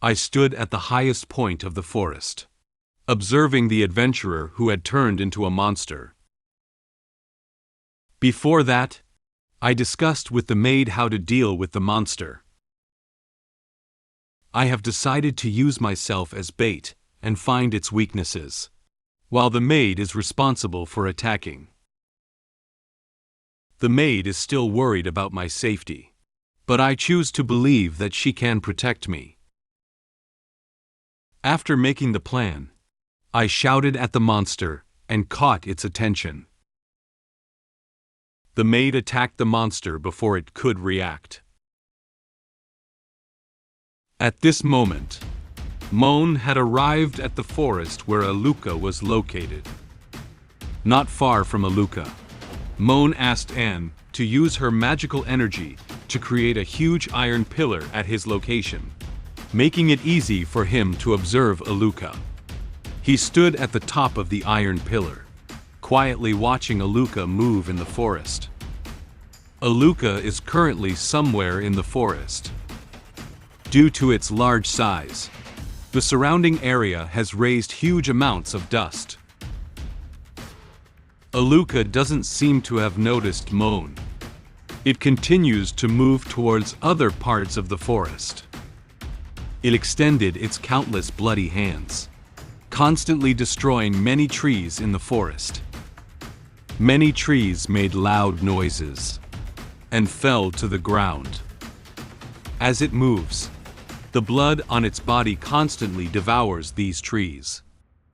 I stood at the highest point of the forest, observing the adventurer who had turned into a monster. Before that, I discussed with the maid how to deal with the monster. I have decided to use myself as bait and find its weaknesses, while the maid is responsible for attacking. The maid is still worried about my safety, but I choose to believe that she can protect me. After making the plan, I shouted at the monster and caught its attention. The maid attacked the monster before it could react. At this moment, Moen had arrived at the forest where Aluka was located. Not far from Aluka, Moen asked Anne to use her magical energy to create a huge iron pillar at his location, making it easy for him to observe Aluka. He stood at the top of the iron pillar, quietly watching Aluka move in the forest. Aluka is currently somewhere in the forest. Due to its large size, the surrounding area has raised huge amounts of dust. Aluka doesn't seem to have noticed Moen. It continues to move towards other parts of the forest. It extended its countless bloody hands, constantly destroying many trees in the forest. Many trees made loud noises and fell to the ground. As it moves, the blood on its body constantly devours these trees,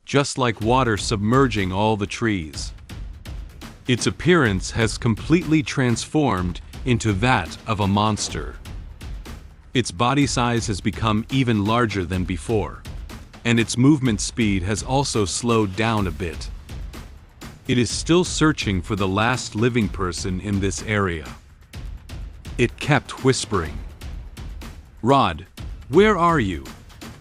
just like water submerging all the trees. Its appearance has completely transformed into that of a monster. Its body size has become even larger than before, and its movement speed has also slowed down a bit. It is still searching for the last living person in this area. It kept whispering, "Rod, where are you?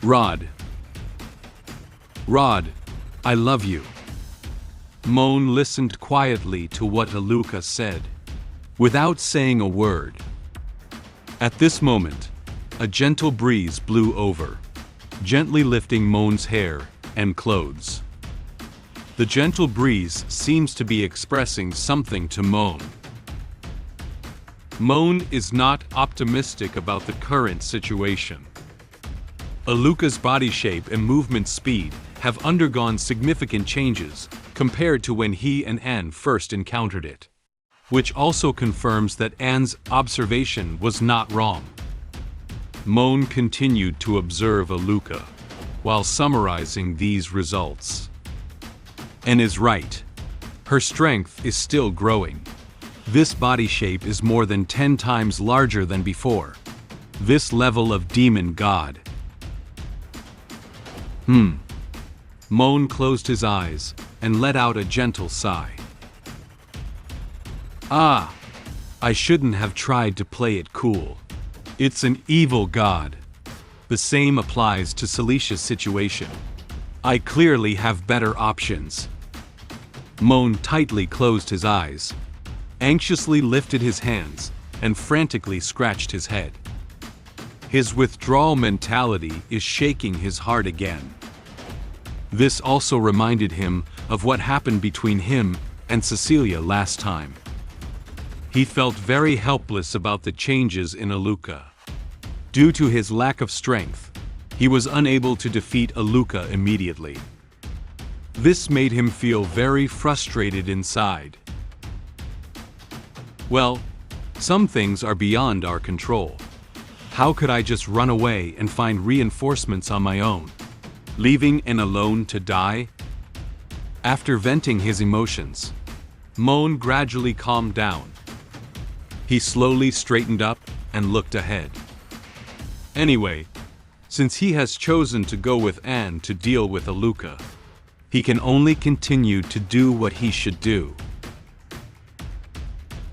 Rod. Rod, I love you." Moen listened quietly to what Aluka said, without saying a word. At this moment, a gentle breeze blew over, gently lifting Moen's hair and clothes. The gentle breeze seems to be expressing something to Moen. Moen is not optimistic about the current situation. Aluka's body shape and movement speed have undergone significant changes compared to when he and Anne first encountered it, which also confirms that Anne's observation was not wrong. Moen continued to observe Aluka while summarizing these results. Anne is right. Her strength is still growing. This body shape is more than 10 times larger than before. This level of demon god. Moen closed his eyes and let out a gentle sigh. Ah, I shouldn't have tried to play it cool. It's an evil god. The same applies to Celicia's situation. I clearly have better options. Moen tightly closed his eyes, anxiously lifted his hands, and frantically scratched his head. His withdrawal mentality is shaking his heart again. This also reminded him of what happened between him and Cecilia last time. He felt very helpless about the changes in Aluka. Due to his lack of strength, he was unable to defeat Aluka immediately. This made him feel very frustrated inside. Well, some things are beyond our control. How could I just run away and find reinforcements on my own, leaving Anne alone to die? After venting his emotions, Moen gradually calmed down. He slowly straightened up and looked ahead. Anyway, since he has chosen to go with Anne to deal with Aluka, he can only continue to do what he should do.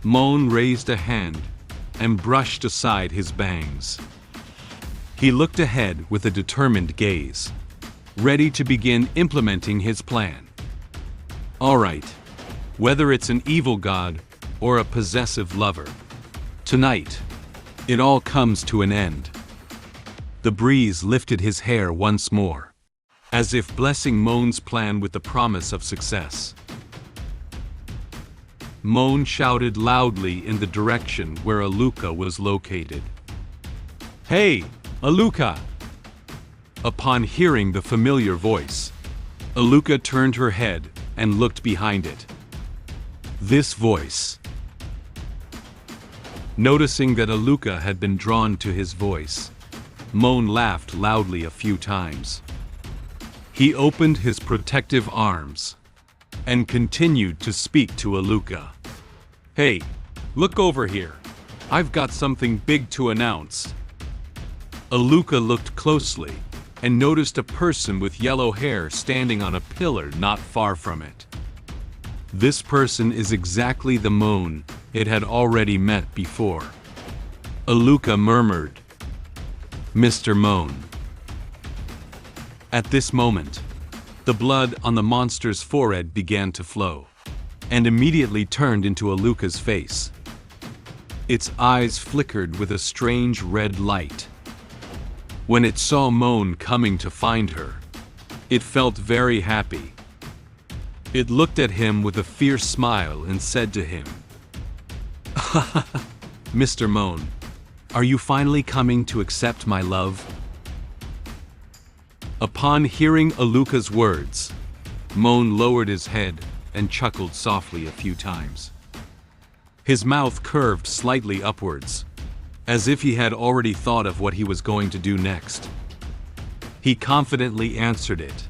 Moen raised a hand and brushed aside his bangs. He looked ahead with a determined gaze, ready to begin implementing his plan. All right, whether it's an evil god or a possessive lover, tonight, it all comes to an end. The breeze lifted his hair once more, as if blessing Moen's plan with the promise of success. Moen shouted loudly in the direction where Aluka was located. "Hey, Aluka!" Upon hearing the familiar voice, Aluka turned her head and looked behind it. This voice. Noticing that Aluka had been drawn to his voice, Moen laughed loudly a few times. He opened his protective arms and continued to speak to Aluka. "Hey, look over here. I've got something big to announce." Aluka looked closely and noticed a person with yellow hair standing on a pillar not far from it. This person is exactly the Moen it had already met before. Aluka murmured, "Mr. Moen." At this moment, the blood on the monster's forehead began to flow, and immediately turned into Aluka's face. Its eyes flickered with a strange red light. When it saw Moen coming to find her, it felt very happy. It looked at him with a fierce smile and said to him, "Mr. Moen, are you finally coming to accept my love?" Upon hearing Aluka's words, Moen lowered his head and chuckled softly a few times. His mouth curved slightly upwards, as if he had already thought of what he was going to do next. He confidently answered it,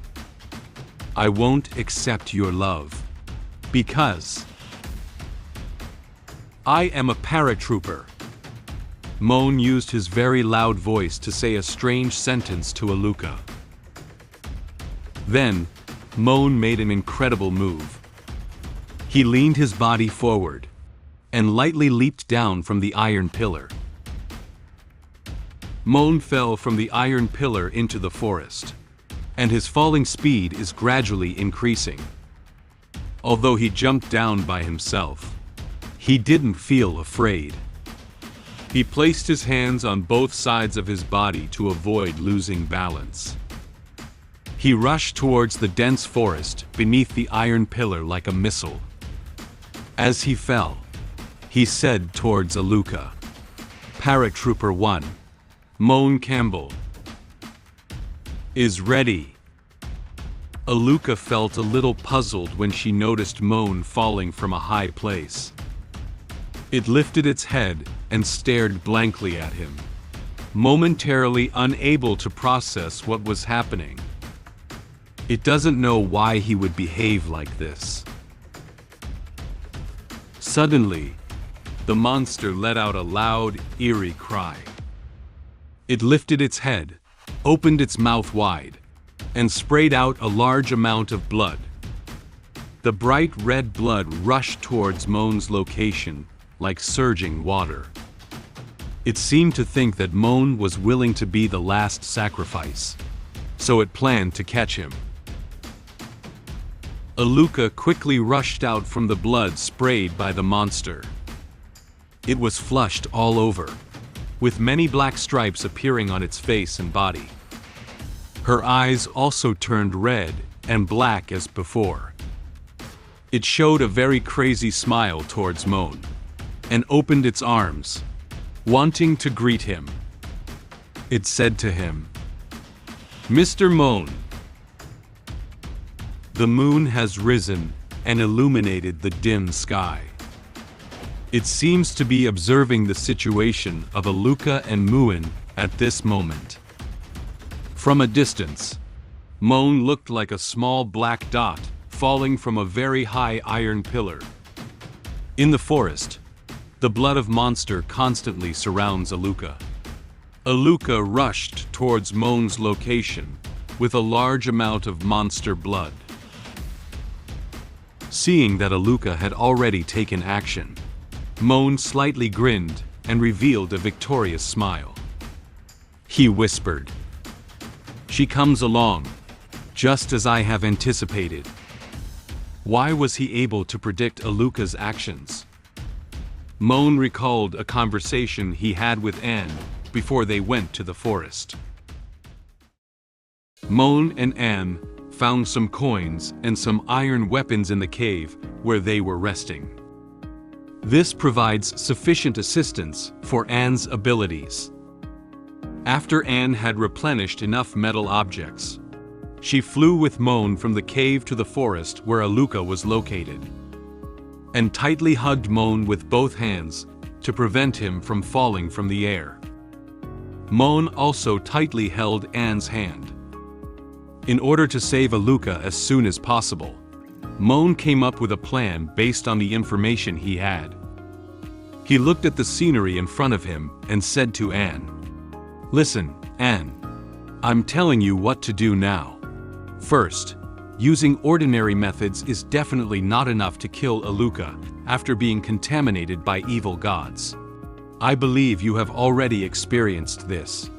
"I won't accept your love, because I am a paratrooper." Moen used his very loud voice to say a strange sentence to Aluka. Then, Moen made an incredible move. He leaned his body forward and lightly leaped down from the iron pillar. Moen fell from the iron pillar into the forest, and his falling speed is gradually increasing. Although he jumped down by himself, he didn't feel afraid. He placed his hands on both sides of his body to avoid losing balance. He rushed towards the dense forest beneath the iron pillar like a missile. As he fell, he said towards Aluka, "Paratrooper 1, Moen Campbell, is ready." Aluka felt a little puzzled when she noticed Moen falling from a high place. It lifted its head and stared blankly at him, momentarily unable to process what was happening. It doesn't know why he would behave like this. Suddenly, the monster let out a loud, eerie cry. It lifted its head, opened its mouth wide, and sprayed out a large amount of blood. The bright red blood rushed towards Moen's location like surging water. It seemed to think that Moen was willing to be the last sacrifice, so it planned to catch him. Aluka quickly rushed out from the blood sprayed by the monster. It was flushed all over, with many black stripes appearing on its face and body. Her eyes also turned red and black as before. It showed a very crazy smile towards Moen, and opened its arms, wanting to greet him. It said to him, "Mr. Moen." The moon has risen and illuminated the dim sky. It seems to be observing the situation of Aluka and Moen at this moment. From a distance, Moen looked like a small black dot falling from a very high iron pillar. In the forest, the blood of monster constantly surrounds Aluka. Aluka rushed towards Moen's location with a large amount of monster blood. Seeing that Aluka had already taken action, Moen slightly grinned and revealed a victorious smile. He whispered, "She comes along, just as I have anticipated." Why was he able to predict Aluka's actions? Moen recalled a conversation he had with Anne before they went to the forest. Moen and Anne found some coins and some iron weapons in the cave where they were resting. This provides sufficient assistance for Anne's abilities. After Anne had replenished enough metal objects, she flew with Moen from the cave to the forest where Aluka was located, and tightly hugged Moen with both hands to prevent him from falling from the air. Moen also tightly held Anne's hand. In order to save Aluka as soon as possible, Moen came up with a plan based on the information he had. He looked at the scenery in front of him and said to Anne, "Listen, Anne, I'm telling you what to do now. First, using ordinary methods is definitely not enough to kill Aluka after being contaminated by evil gods. I believe you have already experienced this.